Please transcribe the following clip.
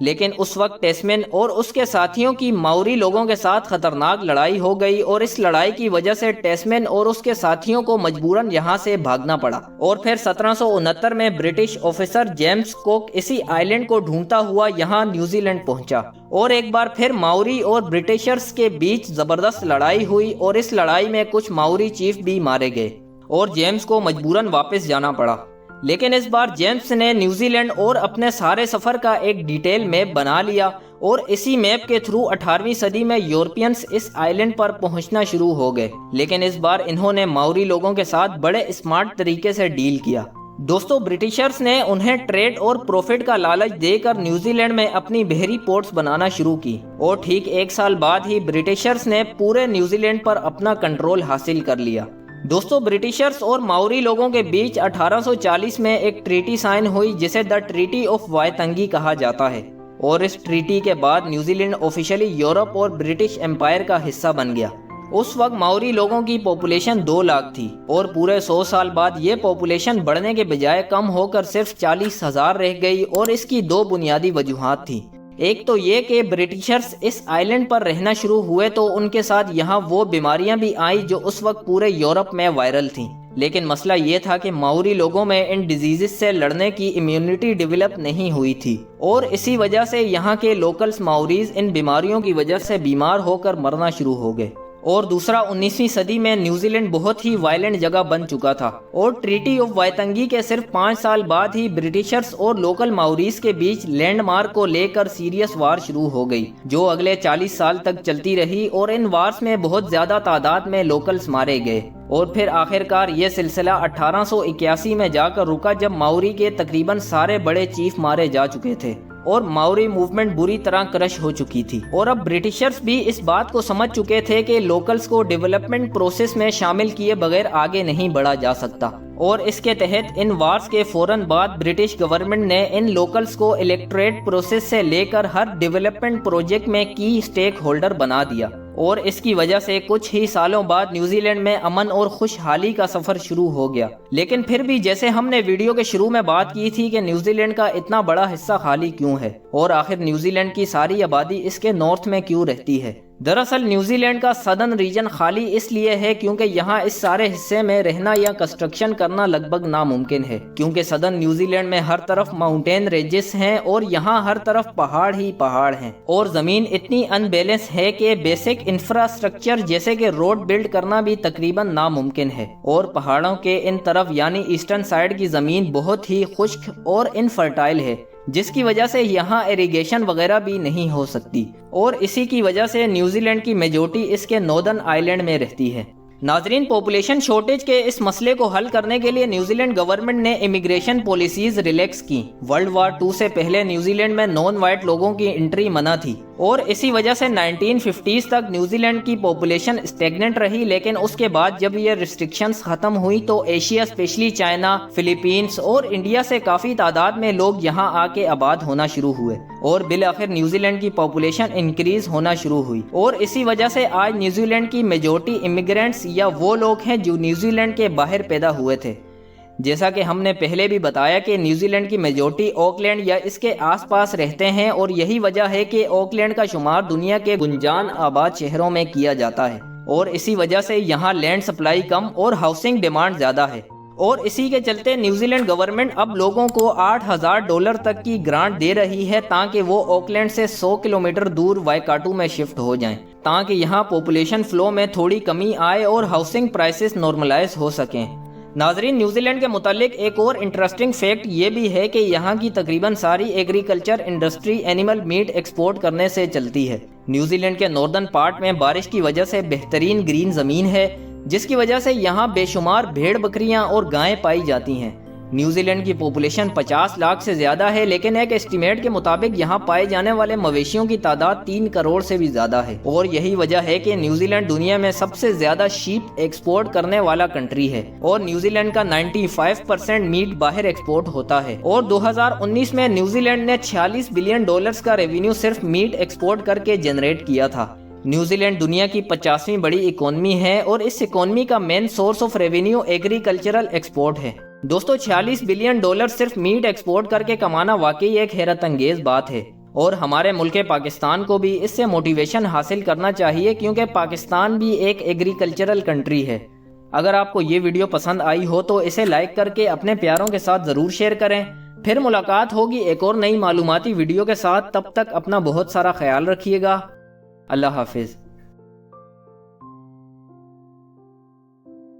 لیکن اس وقت ٹیسمن اور اس کے ساتھیوں کی ماوری لوگوں کے ساتھ خطرناک لڑائی ہو گئی اور اس لڑائی کی وجہ سے ٹیسمن اور اس کے ساتھیوں کو مجبوراً یہاں سے بھاگنا پڑا، اور پھر 1769 میں برٹش آفیسر جیمز کوک اسی آئی لینڈ کو ڈھونڈتا ہوا یہاں نیوزی لینڈ پہنچا، اور ایک بار پھر ماوری اور برٹشرز کے بیچ زبردست لڑائی ہوئی اور اس لڑائی میں کچھ ماوری چیف بھی مارے گئے اور جیمز کو مجبوراً واپس جانا پڑا۔ لیکن اس بار جیمز نے نیوزی لینڈ اور اپنے سارے سفر کا ایک ڈیٹیل میپ بنا لیا، اور اسی میپ کے تھرو 18ویں صدی میں یورپینز اس آئی لینڈ پر پہنچنا شروع ہو گئے، لیکن اس بار انہوں نے ماوری لوگوں کے ساتھ بڑے اسمارٹ طریقے سے ڈیل کیا۔ دوستو، برٹشرز نے انہیں ٹریڈ اور پروفٹ کا لالچ دے کر نیوزی لینڈ میں اپنی بحری پورٹس بنانا شروع کی، اور ٹھیک ایک سال بعد ہی برٹشرز نے پورے نیوزی لینڈ پر اپنا کنٹرول حاصل کر لیا۔ دوستو، برٹشرز اور ماوری لوگوں کے بیچ 1840 میں ایک ٹریٹی سائن ہوئی جسے دا ٹریٹی آف وائتنگی کہا جاتا ہے، اور اس ٹریٹی کے بعد نیوزی لینڈ آفیشلی یورپ اور برٹش امپائر کا حصہ بن گیا۔ اس وقت ماوری لوگوں کی پاپولیشن 2 لاکھ تھی، اور پورے 100 سال بعد یہ پاپولیشن بڑھنے کے بجائے کم ہو کر صرف 40,000 رہ گئی، اور اس کی 2 بنیادی وجوہات تھیں۔ ایک تو یہ کہ برٹشرز اس آئی لینڈ پر رہنا شروع ہوئے تو ان کے ساتھ یہاں وہ بیماریاں بھی آئیں جو اس وقت پورے یورپ میں وائرل تھیں، لیکن مسئلہ یہ تھا کہ ماوری لوگوں میں ان ڈیزیزز سے لڑنے کی امیونٹی ڈیولپ نہیں ہوئی تھی، اور اسی وجہ سے یہاں کے لوکلز ماوریز ان بیماریوں کی وجہ سے بیمار ہو کر مرنا شروع ہو گئے۔ اور دوسرا، 19ویں صدی میں نیوزی لینڈ بہت ہی وائلنٹ جگہ بن چکا تھا، اور ٹریٹی آف وائتنگی کے صرف 5 سال بعد ہی برٹشرز اور لوکل ماوریز کے بیچ لینڈ مارک کو لے کر سیریس وار شروع ہو گئی، جو اگلے 40 سال تک چلتی رہی، اور ان وارز میں بہت زیادہ تعداد میں لوکلز مارے گئے، اور پھر آخرکار یہ سلسلہ 1881 میں جا کر رکا جب ماوری کے تقریباً سارے بڑے چیف مارے جا چکے تھے، اور ماوری موومنٹ بری طرح کرش ہو چکی تھی، اور اب برٹشرز بھی اس بات کو سمجھ چکے تھے کہ لوکلز کو ڈیولپمنٹ پروسیس میں شامل کیے بغیر آگے نہیں بڑھا جا سکتا، اور اس کے تحت ان وارز کے فوراً بعد برٹش گورنمنٹ نے ان لوکلز کو الیکٹوریٹ پروسیس سے لے کر ہر ڈیولپمنٹ پروجیکٹ میں کی اسٹیک ہولڈر بنا دیا، اور اس کی وجہ سے کچھ ہی سالوں بعد نیوزی لینڈ میں امن اور خوشحالی کا سفر شروع ہو گیا۔ لیکن پھر بھی جیسے ہم نے ویڈیو کے شروع میں بات کی تھی کہ نیوزی لینڈ کا اتنا بڑا حصہ خالی کیوں ہے، اور آخر نیوزی لینڈ کی ساری آبادی اس کے نارتھ میں کیوں رہتی ہے؟ دراصل نیوزی لینڈ کا سدرن ریجن خالی اس لیے ہے کیونکہ یہاں اس سارے حصے میں رہنا یا کنسٹرکشن کرنا لگ بھگ ناممکن ہے، کیونکہ سدرن نیوزی لینڈ میں ہر طرف ماؤنٹین رینجز ہیں اور یہاں ہر طرف پہاڑ ہی پہاڑ ہیں، اور زمین اتنی ان بیلنس ہے کہ بیسک انفراسٹرکچر جیسے کہ روڈ بلڈ کرنا بھی تقریباً ناممکن ہے، اور پہاڑوں کے ان طرف یعنی ایسٹرن سائیڈ کی زمین بہت ہی خشک اور انفرٹائل ہے، جس کی وجہ سے یہاں ایریگیشن وغیرہ بھی نہیں ہو سکتی، اور اسی کی وجہ سے نیوزی لینڈ کی میجورٹی اس کے ناردرن آئی لینڈ میں رہتی ہے۔ ناظرین، پاپولیشن شارٹیج کے اس مسئلے کو حل کرنے کے لیے نیوزی لینڈ گورنمنٹ نے امیگریشن پالیسیز ریلیکس کی۔ ورلڈ وار 2 سے پہلے نیوزی لینڈ میں نان وائٹ لوگوں کی انٹری منع تھی، اور اسی وجہ سے 1950s تک نیوزی لینڈ کی پاپولیشن اسٹیگننٹ رہی، لیکن اس کے بعد جب یہ ریسٹرکشنز ختم ہوئی تو ایشیا اسپیشلی چائنا، فلیپینز اور انڈیا سے کافی تعداد میں لوگ یہاں آ کے آباد ہونا شروع ہوئے، اور بالآخر نیوزی لینڈ کی پاپولیشن انکریز ہونا شروع ہوئی، اور اسی وجہ سے آج نیوزی لینڈ کی میجورٹی امیگرینٹس یا وہ لوگ ہیں جو نیوزی لینڈ کے باہر پیدا ہوئے تھے۔ جیسا کہ ہم نے پہلے بھی بتایا کہ نیوزی لینڈ کی میجورٹی آکلینڈ یا اس کے آس پاس رہتے ہیں، اور یہی وجہ ہے کہ آکلینڈ کا شمار دنیا کے گنجان آباد شہروں میں کیا جاتا ہے، اور اسی وجہ سے یہاں لینڈ سپلائی کم اور ہاؤسنگ ڈیمانڈ زیادہ ہے، اور اسی کے چلتے نیوزی لینڈ گورنمنٹ اب لوگوں کو $8,000 تک کی گرانٹ دے رہی ہے تاکہ وہ آکلینڈ سے 100 کلومیٹر دور وائکاٹو میں شفٹ ہو جائیں، تاکہ یہاں پاپولیشن فلو میں تھوڑی کمی آئے اور ہاؤسنگ پرائسز نارملائز ہو سکیں۔ ناظرین، نیوزی لینڈ کے متعلق ایک اور انٹرسٹنگ فیکٹ یہ بھی ہے کہ یہاں کی تقریباً ساری agriculture industry animal meat export کرنے سے چلتی ہے۔ نیوزی لینڈ کے ناردرن پارٹ میں بارش کی وجہ سے بہترین گرین زمین ہے، جس کی وجہ سے یہاں بے شمار بھیڑ بکریاں اور گائیں پائی جاتی ہیں۔ نیوزی لینڈ کی پاپولیشن 50 لاکھ سے زیادہ ہے، لیکن ایک اسٹیمیٹ کے مطابق یہاں پائے جانے والے مویشیوں کی تعداد 3 کروڑ سے بھی زیادہ ہے، اور یہی وجہ ہے کہ نیوزی لینڈ دنیا میں سب سے زیادہ شیپ ایکسپورٹ کرنے والا کنٹری ہے، اور نیوزی لینڈ کا 95% میٹ باہر ایکسپورٹ ہوتا ہے، اور 2019 میں نیوزی لینڈ نے $46 بلین کا ریونیو صرف میٹ ایکسپورٹ کر کے جنریٹ کیا تھا۔ نیوزی لینڈ دنیا کی 50ویں بڑی اکانومی ہے، اور اس اکانومی کا main source of revenue agricultural export ہے۔ دوستو، $46 بلین صرف میٹ ایکسپورٹ کر کے کمانا واقعی ایک حیرت انگیز بات ہے، اور ہمارے ملک پاکستان کو بھی اس سے موٹیویشن حاصل کرنا چاہیے، کیونکہ پاکستان بھی ایک ایگریکلچرل کنٹری ہے۔ اگر آپ کو یہ ویڈیو پسند آئی ہو تو اسے لائک کر کے اپنے پیاروں کے ساتھ ضرور شیئر کریں۔ پھر ملاقات ہوگی ایک اور نئی معلوماتی ویڈیو کے ساتھ، تب تک اپنا بہت سارا خیال رکھیے گا۔ اللہ حافظ۔